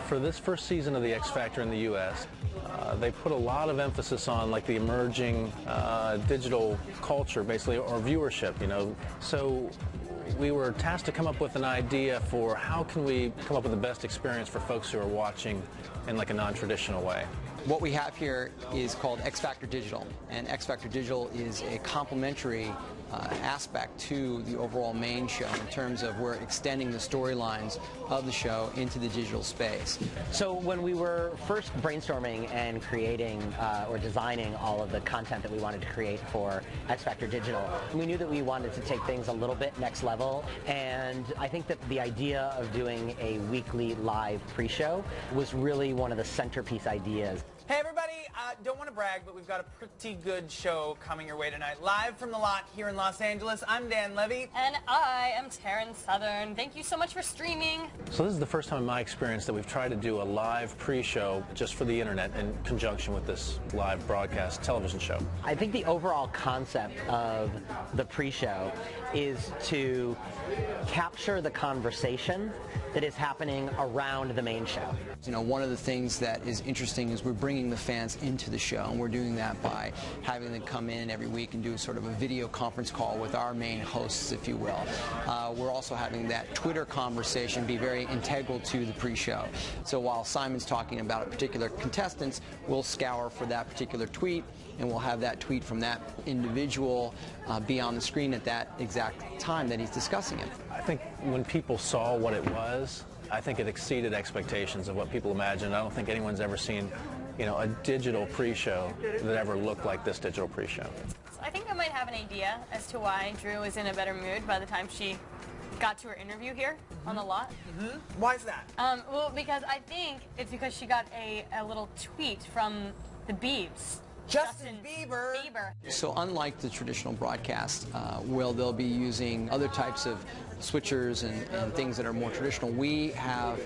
For this first season of the X Factor in the U.S., they put a lot of emphasis on like the emerging digital culture, basically, or viewership, you know. So we were tasked to come up with an idea for how can we come up with the best experience for folks who are watching in like a non-traditional way. What we have here is called X Factor Digital, and X Factor Digital is a complementary aspect to the overall main show in terms of we're extending the storylines of the show into the digital space. So when we were first brainstorming and creating or designing all of the content that we wanted to create for X Factor Digital, we knew that we wanted to take things a little bit next level, and I think that the idea of doing a weekly live pre-show was really one of the centerpiece ideas. Hey everybody, don't want to brag, but we've got a pretty good show coming your way tonight. Live from the lot here in Los Angeles, I'm Dan Levy. And I am Taryn Southern. Thank you so much for streaming. So this is the first time in my experience that we've tried to do a live pre-show just for the internet in conjunction with this live broadcast television show. I think the overall concept of the pre-show is to capture the conversation that is happening around the main show. You know, one of the things that is interesting is we're bringing the fans into the show, and we're doing that by having them come in every week and do sort of a video conference call with our main hosts, if you will. We're also having that Twitter conversation be very integral to the pre-show. So while Simon's talking about a particular contestant, we'll scour for that particular tweet, and we'll have that tweet from that individual be on the screen at that exact time that he's discussing it. I think when people saw what it was, I think it exceeded expectations of what people imagined. I don't think anyone's ever seen, you know, a digital pre-show that ever looked like this digital pre-show. I think I might have an idea as to why Drew was in a better mood by the time she got to her interview here on the lot. Why is that? Well, because I think it's because she got a little tweet from the Biebs. Justin Bieber. So unlike the traditional broadcast, where they'll be using other types of switchers and things that are more traditional, we have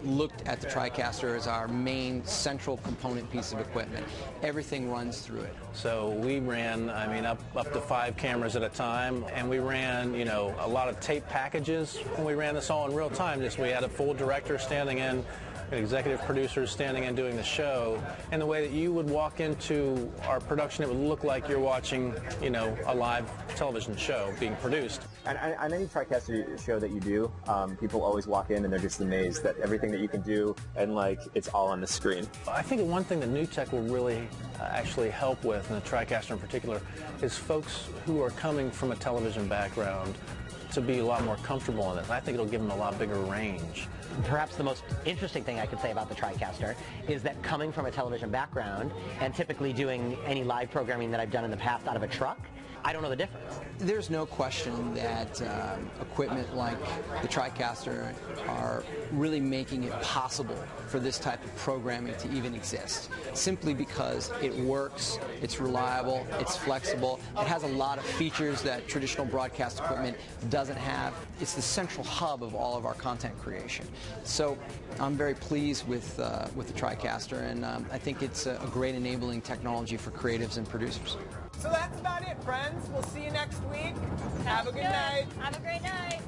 looked at the TriCaster as our main central component piece of equipment. Everything runs through it. So we ran, I mean, up to 5 cameras at a time, and we ran, you know, a lot of tape packages, and we ran this all in real time. Just we had a full director standing in, executive producers standing in doing the show, and the way that you would walk into our production, it would look like you're watching, you know, a live television show being produced. And on any TriCaster show that you do, people always walk in and they're just amazed that everything that you can do, and like it's all on the screen. I think one thing that New Tech will really actually help with, and the TriCaster in particular, is folks who are coming from a television background to be a lot more comfortable in it. I think it'll give them a lot bigger range. Perhaps the most interesting thing I could say about the TriCaster is that coming from a television background and typically doing any live programming that I've done in the past out of a truck, I don't know the difference. There's no question that equipment like the TriCaster are really making it possible for this type of programming to even exist. Simply because it works, it's reliable, it's flexible, it has a lot of features that traditional broadcast equipment doesn't have. It's the central hub of all of our content creation. So I'm very pleased with the TriCaster, and I think it's a great enabling technology for creatives and producers. So that's about it, friends. We'll see you next week. Have a good night. Have a great night.